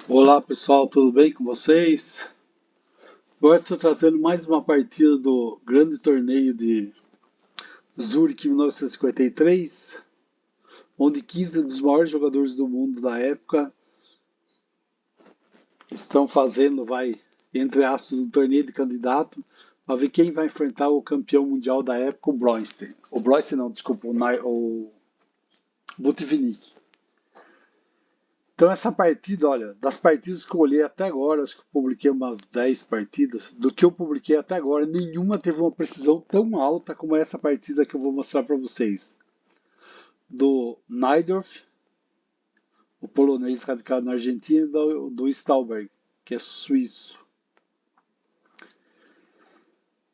Olá pessoal, tudo bem com vocês? Agora estou trazendo mais uma partida do grande torneio de Zurich 1953, onde 15 dos maiores jogadores do mundo da época estão fazendo, entre aspas, um torneio de candidato para ver quem vai enfrentar o campeão mundial da época, o Broinstein. O Broinstein não, desculpa, o Butvinnik. Então essa partida, olha, das partidas que eu olhei até agora, acho que eu publiquei umas 10 partidas, do que eu publiquei até agora, nenhuma teve uma precisão tão alta como essa partida que eu vou mostrar para vocês. Do Najdorf, o polonês radicado na Argentina, e do Stauberg, que é suíço.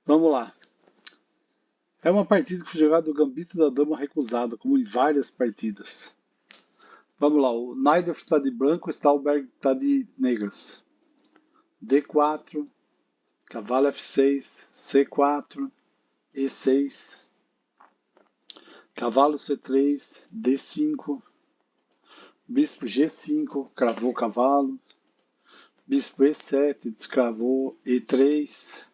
Vamos lá. É uma partida que foi jogada do gambito da dama recusado, como em várias partidas. Vamos lá, o Najdorf está de branco, o Stauberg está de negras. D4, cavalo F6, C4, E6, cavalo C3, D5, bispo G5, cravou cavalo, bispo E7, descravou E3,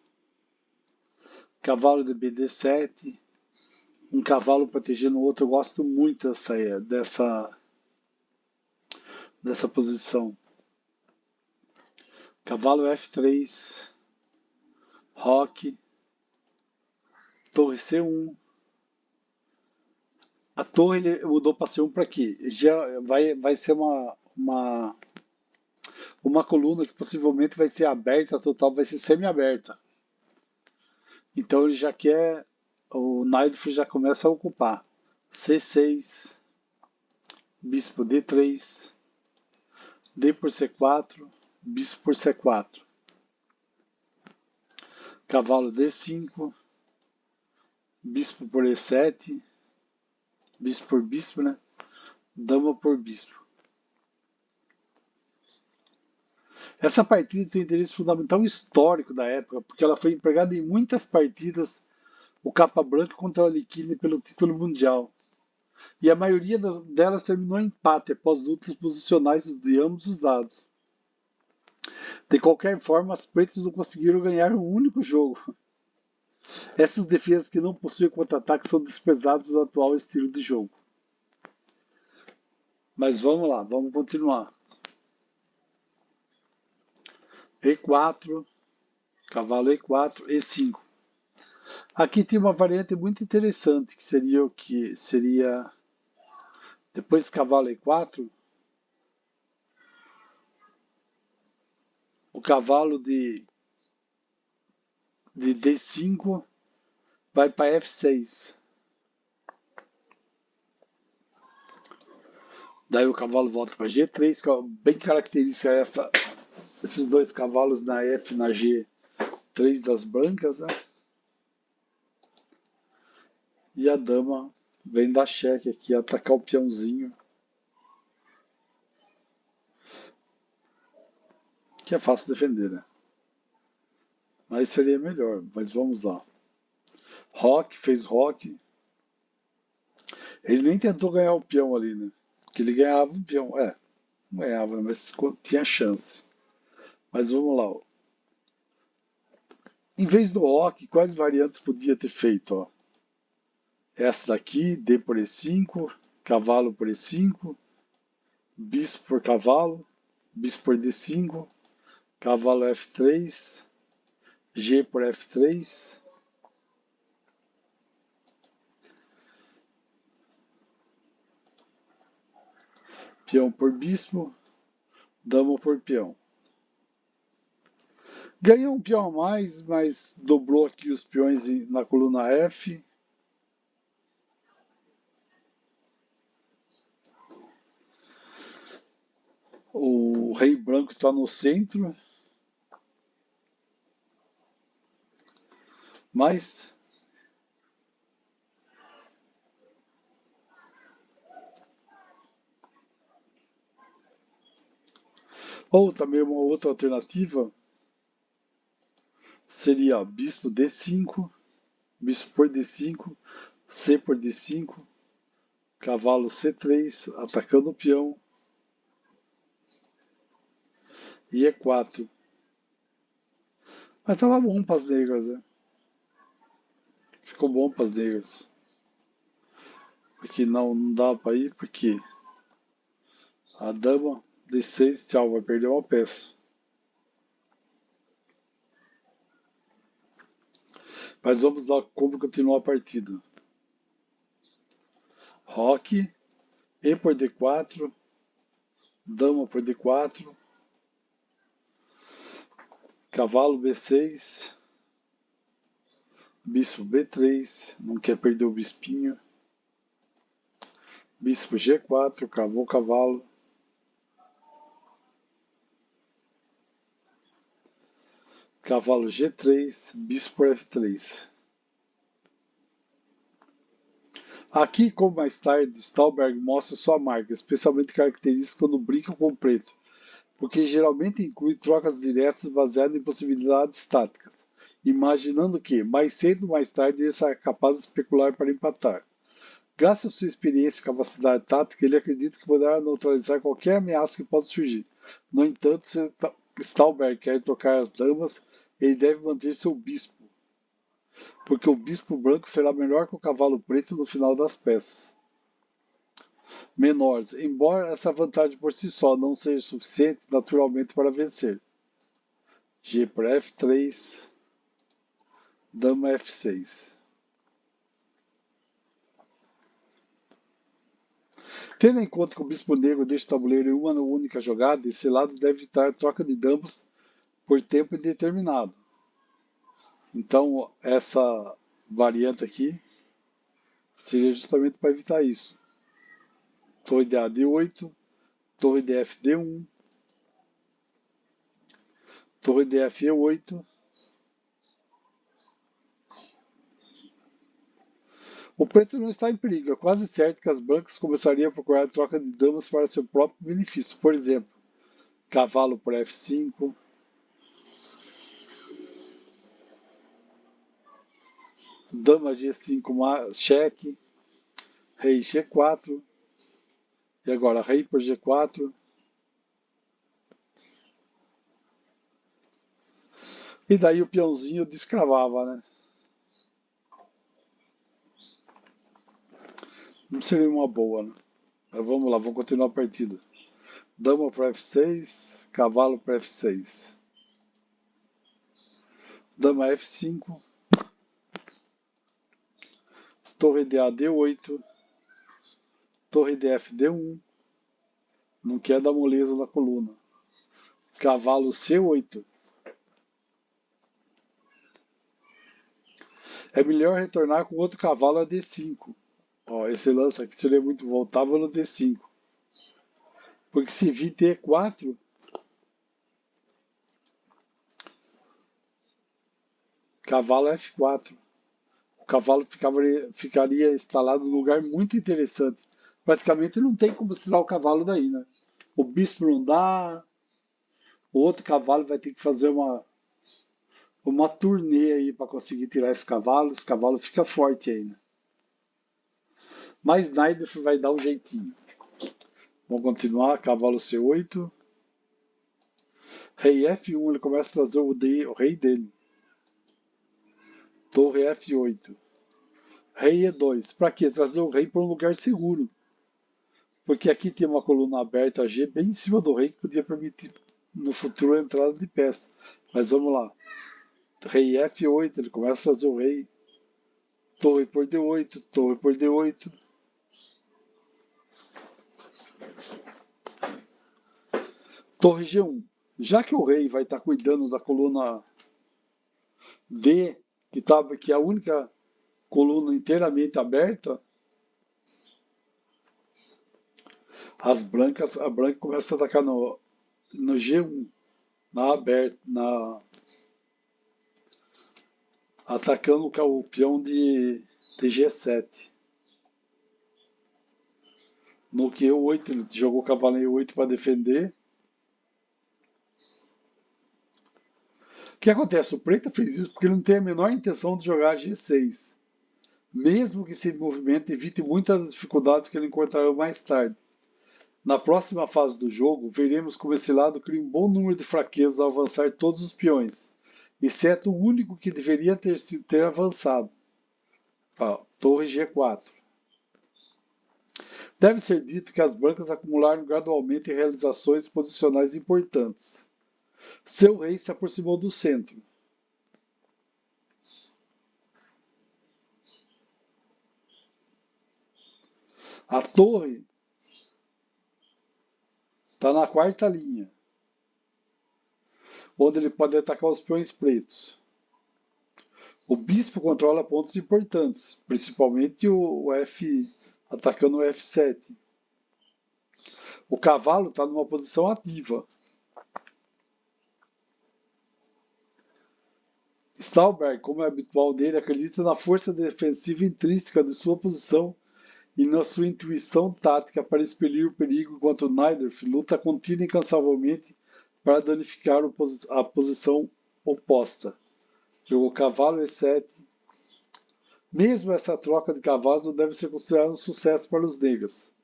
cavalo de BD7, um cavalo protegendo o outro. Eu gosto muito dessa posição. Cavalo F3, roque, torre C1. A torre ele mudou para C1 para aqui. Já vai ser uma coluna que possivelmente vai ser aberta, total vai ser semi-aberta. Então ele já quer, o Najdorf já começa a ocupar. C6, bispo D3, D por C4, bispo por C4. Cavalo D5, bispo por E7, bispo por bispo, né? Dama por bispo. Essa partida tem um interesse fundamental histórico da época, porque ela foi empregada em muitas partidas, o capa branca contra o Alekhine pelo título mundial. E a maioria delas terminou em empate após lutas posicionais de ambos os lados. De qualquer forma, as pretas não conseguiram ganhar um único jogo. Essas defesas que não possuem contra-ataque são desprezadas no atual estilo de jogo. Mas vamos lá, vamos continuar. E4, cavalo E4, E5. Aqui tem uma variante muito interessante, que seria o que seria depois cavalo E4, o cavalo de D5 vai para F6. Daí o cavalo volta para G3, que é bem característica esses dois cavalos na F e na G3 das brancas, né? E a dama vem dar cheque aqui, atacar o peãozinho. Que é fácil defender, né? Mas seria melhor, mas vamos lá. Roque, fez roque. Ele nem tentou ganhar o peão ali, né? Porque ele ganhava um peão. Não ganhava, mas tinha chance. Mas vamos lá. Em vez do roque, quais variantes podia ter feito? Ó? Essa daqui, D por E5, cavalo por E5, bispo por cavalo, bispo por D5, cavalo F3, G por F3. Peão por bispo, dama por peão. Ganhou um peão a mais, mas dobrou aqui os peões na coluna F. O rei branco está no centro. Mas ou também uma outra alternativa seria bispo D5, bispo por D5, C por D5, cavalo C3, atacando o peão. e E4. Mas tava bom para as negras, né? Ficou bom para as negras. Porque não dava para ir, porque a dama D6, tchau, vai perder uma peça. Mas vamos lá como continuar a partida. Roque, E por D4, dama por D4, cavalo B6, bispo B3, não quer perder o bispinho, bispo G4, cavou cavalo, cavalo G3, bispo F3. Aqui, como mais tarde, Stauberg mostra sua marca, especialmente característica quando brinca com o preto, porque geralmente inclui trocas diretas baseadas em possibilidades táticas, imaginando que, mais cedo ou mais tarde, ele será capaz de especular para empatar. Graças à sua experiência e capacidade tática, ele acredita que poderá neutralizar qualquer ameaça que possa surgir. No entanto, se Stauberg quer tocar as damas, ele deve manter seu bispo, porque o bispo branco será melhor que o cavalo preto no final das peças. Menores, embora essa vantagem por si só não seja suficiente naturalmente para vencer. G para F3, dama F6. Tendo em conta que o bispo negro deixa o tabuleiro em uma única jogada, esse lado deve evitar a troca de damas por tempo indeterminado. Então, essa variante aqui seria justamente para evitar isso. Torre de AD8, torre de FD1, torre de FE8. O preto não está em perigo, é quase certo que as brancas começariam a procurar a troca de damas para seu próprio benefício. Por exemplo, cavalo por F5, dama G5 cheque, rei G4, e agora rei por G4. E daí o peãozinho descravava, né? Não seria uma boa, né? Mas vamos lá, vamos continuar a partida. Dama para F6, cavalo para F6. Dama F5, torre de AD8, torre de FD1, não quer dar moleza na coluna. Cavalo C8. É melhor retornar com outro cavalo a D5. Ó, esse lance aqui seria muito voltável no D5. Porque se vir D4, cavalo F4. O cavalo ficaria instalado num lugar muito interessante. Praticamente não tem como tirar o cavalo daí, né? O bispo não dá. O outro cavalo vai ter que fazer uma turnê aí para conseguir tirar esse cavalo. Esse cavalo fica forte aí, né? Mas Naidorf vai dar um jeitinho. Vamos continuar. Cavalo C8. Rei F1, ele começa a trazer o rei dele. Torre F8. Rei E2. Para quê? Trazer o rei para um lugar seguro. Porque aqui tem uma coluna aberta G bem em cima do rei que podia permitir no futuro a entrada de peças. Mas vamos lá. Rei F8, ele começa a fazer o rei. Torre por D8, torre por D8. Torre G1. Já que o rei vai estar cuidando da coluna D, que é a única coluna inteiramente aberta, a branca começa a atacar no G1, na aberta, atacando o peão de G7. No Q8, ele jogou o cavalo em E8 para defender. O que acontece? O preto fez isso porque ele não tem a menor intenção de jogar G6. Mesmo que esse movimento evite muitas das dificuldades que ele encontrará mais tarde. Na próxima fase do jogo, veremos como esse lado cria um bom número de fraquezas ao avançar todos os peões, exceto o único que deveria ter avançado. Torre G4. Deve ser dito que as brancas acumularam gradualmente realizações posicionais importantes. Seu rei se aproximou do centro. A torre está na quarta linha, onde ele pode atacar os peões pretos. O bispo controla pontos importantes, principalmente o F, atacando o F7. O cavalo está numa posição ativa. Stauberg, como é habitual dele, acredita na força defensiva intrínseca de sua posição e na sua intuição tática para expelir o perigo, enquanto Najdorf luta contínua e incansavelmente para danificar a posição oposta. Jogou cavalo E7. Mesmo essa troca de cavalos não deve ser considerada um sucesso para os negros.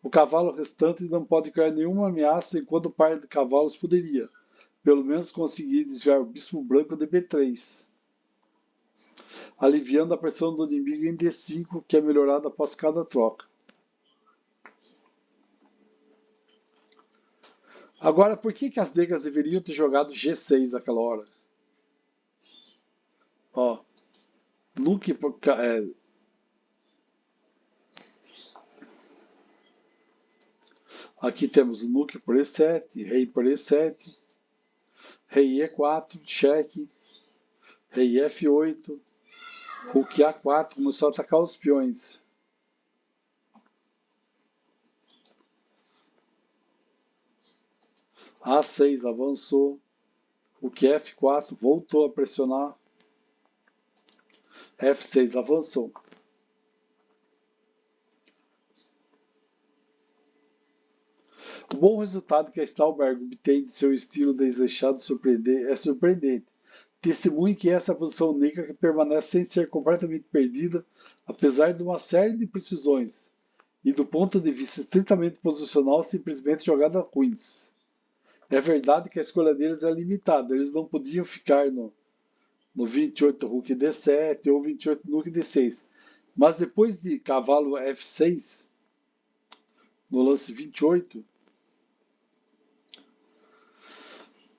O cavalo restante não pode criar nenhuma ameaça, enquanto o par de cavalos poderia, pelo menos, conseguir desviar o bispo branco de B3, aliviando a pressão do inimigo em D5, que é melhorada após cada troca. Agora, por que as negras deveriam ter jogado G6 naquela hora? Nuke aqui temos o Nuke por E7, Rei por E7, Rei E4, cheque, Rei F8, Rook A4, começou a atacar os peões. A6 avançou, Rook F4 voltou a pressionar, F6 avançou. O bom resultado que a Stauberg obtém de seu estilo desleixado é surpreendente. Testemunhe que essa posição negra permanece sem ser completamente perdida, apesar de uma série de imprecisões, e do ponto de vista estritamente posicional, simplesmente jogada ruins. É verdade que a escolha deles é limitada, eles não podiam ficar no 28 Rook D7 ou 28 Rook D6. Mas depois de cavalo F6, no lance 28,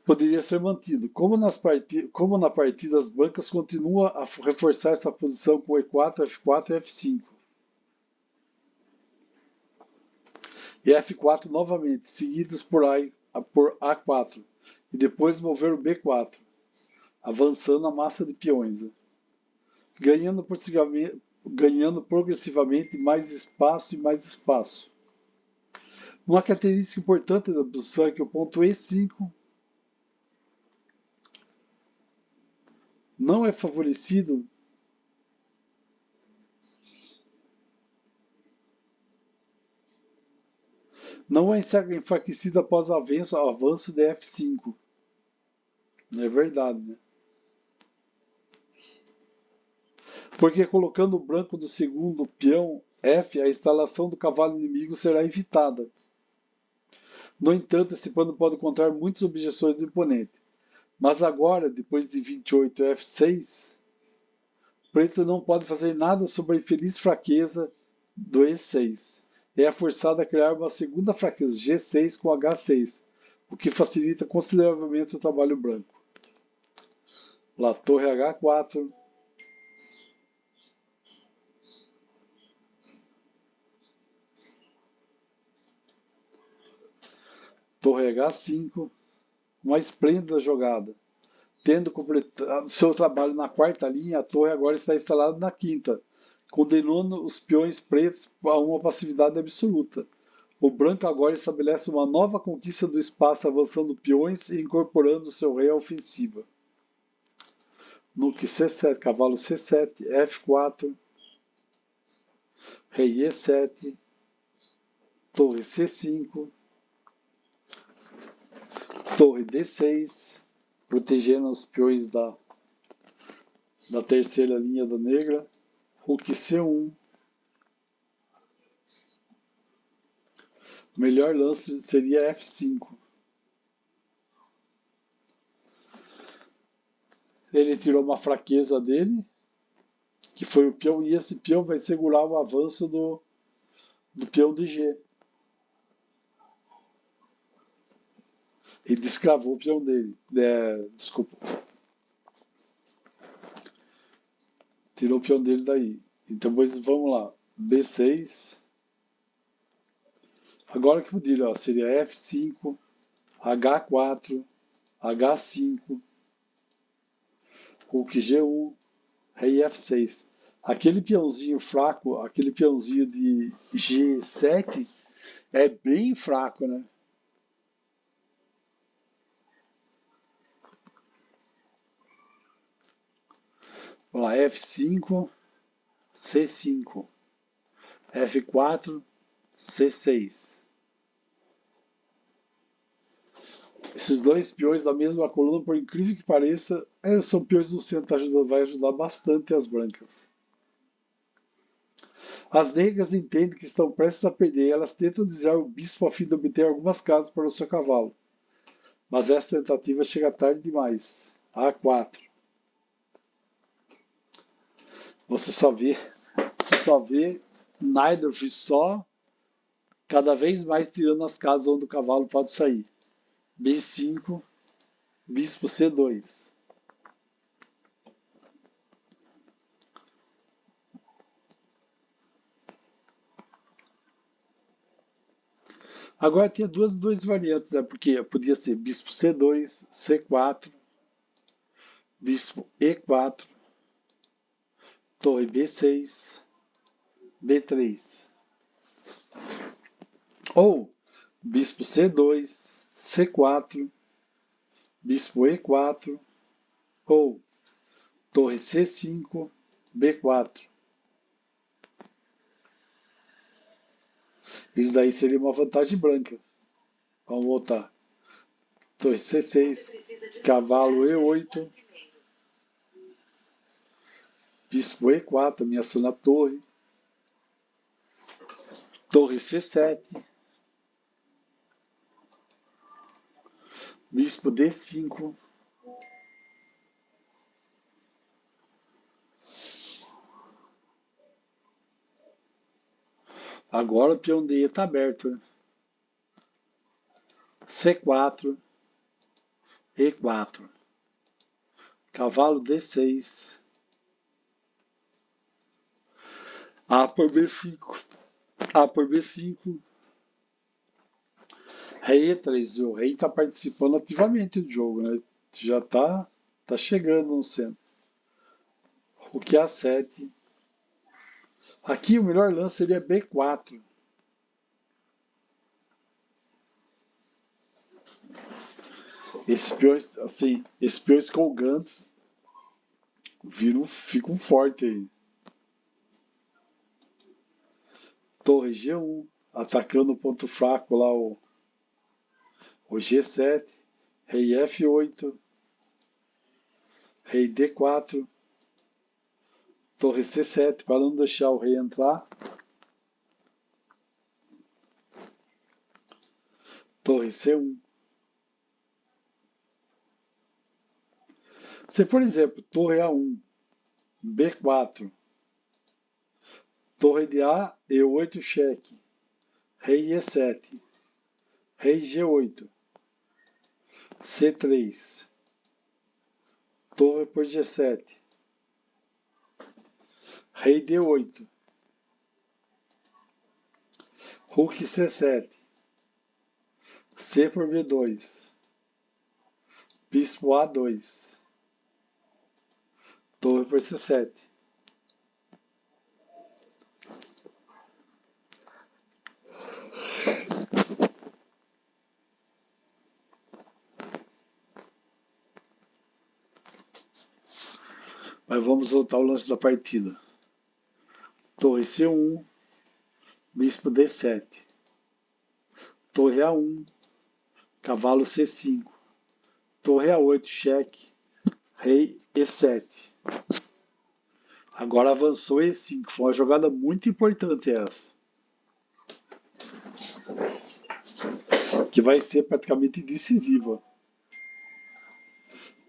poderia ser mantido. Como na partida, as brancas continuam a reforçar essa posição com E4, F4 e F5. E F4 novamente, seguidos por A4. E depois mover o B4, avançando a massa de peões, ganhando progressivamente mais espaço e mais espaço. Uma característica importante da posição é que o ponto E5 não é favorecido não é enfraquecido após o avanço de F5. É verdade, né? Porque colocando o branco do segundo peão F, a instalação do cavalo inimigo será evitada. No entanto, esse plano pode encontrar muitas objeções do oponente. Mas agora, depois de 28 F6, preto não pode fazer nada sobre a infeliz fraqueza do E6. É forçado a criar uma segunda fraqueza, G6 com H6, o que facilita consideravelmente o trabalho branco. Lá, torre H4. Torre H5. Uma esplêndida jogada. Tendo completado seu trabalho na quarta linha, a torre agora está instalada na quinta, condenando os peões pretos a uma passividade absoluta. O branco agora estabelece uma nova conquista do espaço, avançando peões e incorporando seu rei à ofensiva. Nuke C7, cavalo C7, F4, rei E7, torre C5, torre D6, protegendo os peões da terceira linha da negra, Rook C1, O melhor lance seria F5. Ele tirou uma fraqueza dele, que foi o peão, e esse peão vai segurar o avanço do peão de G. E descravou o peão dele. Desculpa. Tirou o peão dele daí. Então vamos lá. B6. Agora que podia, ó, seria F5, H4, H5, Rook G1, Rei F6. Aquele peãozinho fraco, aquele peãozinho de G7 é bem fraco, né? Vamos lá, F5, C5, F4, C6. Esses dois peões da mesma coluna, por incrível que pareça, são peões do centro, vai ajudar bastante as brancas. As negras entendem que estão prestes a perder e elas tentam desviar o bispo a fim de obter algumas casas para o seu cavalo. Mas essa tentativa chega tarde demais. A4. Você só vê Najdorf só cada vez mais tirando as casas onde o cavalo pode sair. B5, bispo C2. Agora tinha duas variantes, né? Porque podia ser bispo C2, C4, bispo E4, torre B6, B3. Ou bispo C2, C4, bispo E4, ou torre C5, B4. Isso daí seria uma vantagem branca. Vamos voltar. Torre C6, cavalo E8, bispo E4, ameaçando a torre. Torre C7, bispo D5, agora o peão D está aberto, né? C4, E4, cavalo D6, A por B5, A por B5, Rei E3. O rei está participando ativamente do jogo, né? Já tá chegando no centro. Rook A7. Aqui o melhor lance seria B4. Esses peões colgantes ficam fortes aí. Torre G1, atacando o ponto fraco lá, o G7, rei F8, rei D4, torre C7, para não deixar o rei entrar. Torre C1. Se, por exemplo, torre A1, B4, torre de A, E8, cheque, rei E7, rei G8, C3, torre por G7, rei D8, Rook C7, C por B2, bispo A2, torre por C7. Mas vamos voltar ao lance da partida. Torre C1, bispo D7, torre A1, cavalo C5, torre A8, cheque, rei E7. Agora avançou E5, foi uma jogada muito importante essa. que vai ser praticamente decisiva.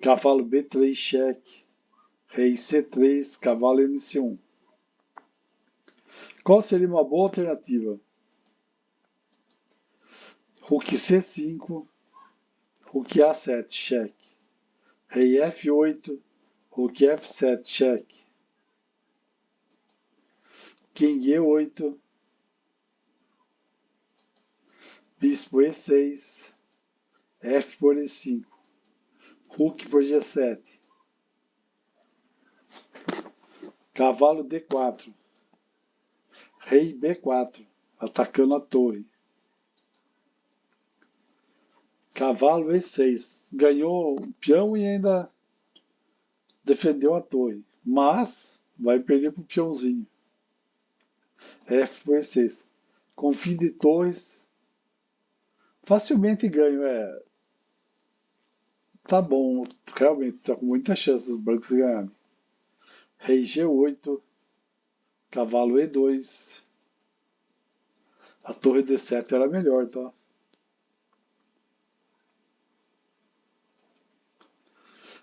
Cavalo B3, cheque. Rei C3, cavalo MC1. Qual seria uma boa alternativa? Rook C5, Rook A7, cheque. Rei F8, Rook F7, cheque. King E8, Bispo E6, F por E5, Rook por G7, Cavalo D4, Rei B4, atacando a torre. Cavalo E6, ganhou um peão e ainda defendeu a torre, mas vai perder para o peãozinho. F por E6, com fim de torres, facilmente ganho. Tá bom, realmente tá com muita chance os brancos ganharem. Rei G8, cavalo E2, a torre D7 era melhor, tá?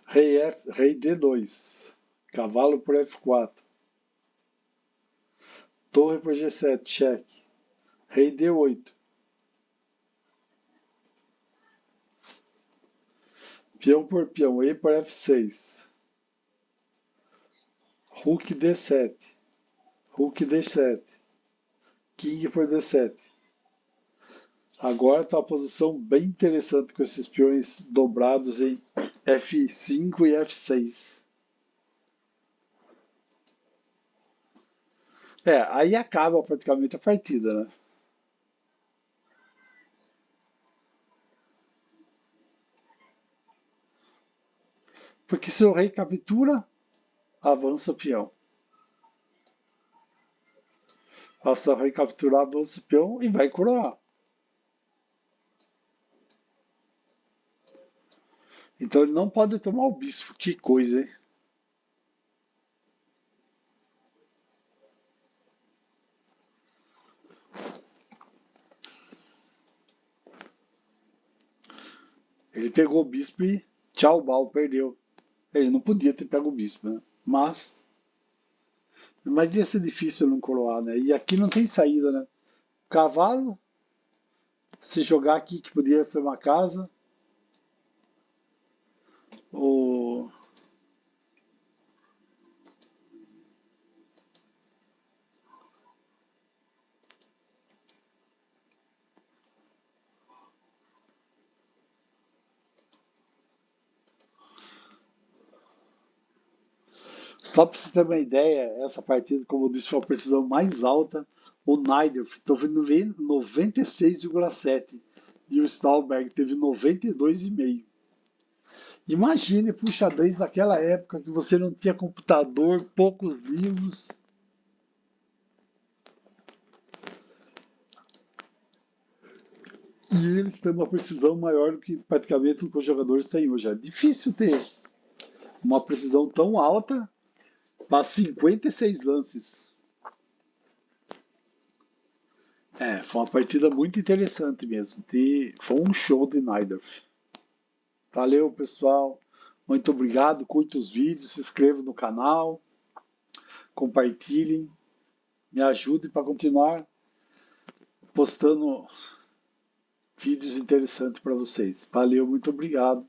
Rei D2, cavalo por F4, torre por G7, cheque. Rei D8, peão por peão, E por F6, Rook D7, Rook D7, King por D7. Agora está uma posição bem interessante com esses peões dobrados em F5 e F6. Aí acaba praticamente a partida, né? Porque se o rei captura, avança o peão. Se o rei capturar, avança o peão e vai coroar. Então ele não pode tomar o bispo. Que coisa, hein? Ele pegou o bispo e tchau, Bal, perdeu. Ele não podia ter pego o bispo, né? Mas ia ser difícil não coroar, né? E aqui não tem saída, né? Cavalo, se jogar aqui que podia ser uma casa. O... Só para você ter uma ideia, essa partida, como eu disse, foi a precisão mais alta. O Najdorf teve 96,7 e o Stauberg teve 92,5. Imagine pro xadrez daquela época que você não tinha computador, poucos livros. E eles têm uma precisão maior do que praticamente o que os jogadores têm hoje. É difícil ter uma precisão tão alta para 56 lances. Foi uma partida muito interessante mesmo. Foi um show de Najdorf. Valeu, pessoal. Muito obrigado. Curta os vídeos, se inscreva no canal, compartilhem, me ajudem para continuar postando vídeos interessantes para vocês. Valeu, muito obrigado.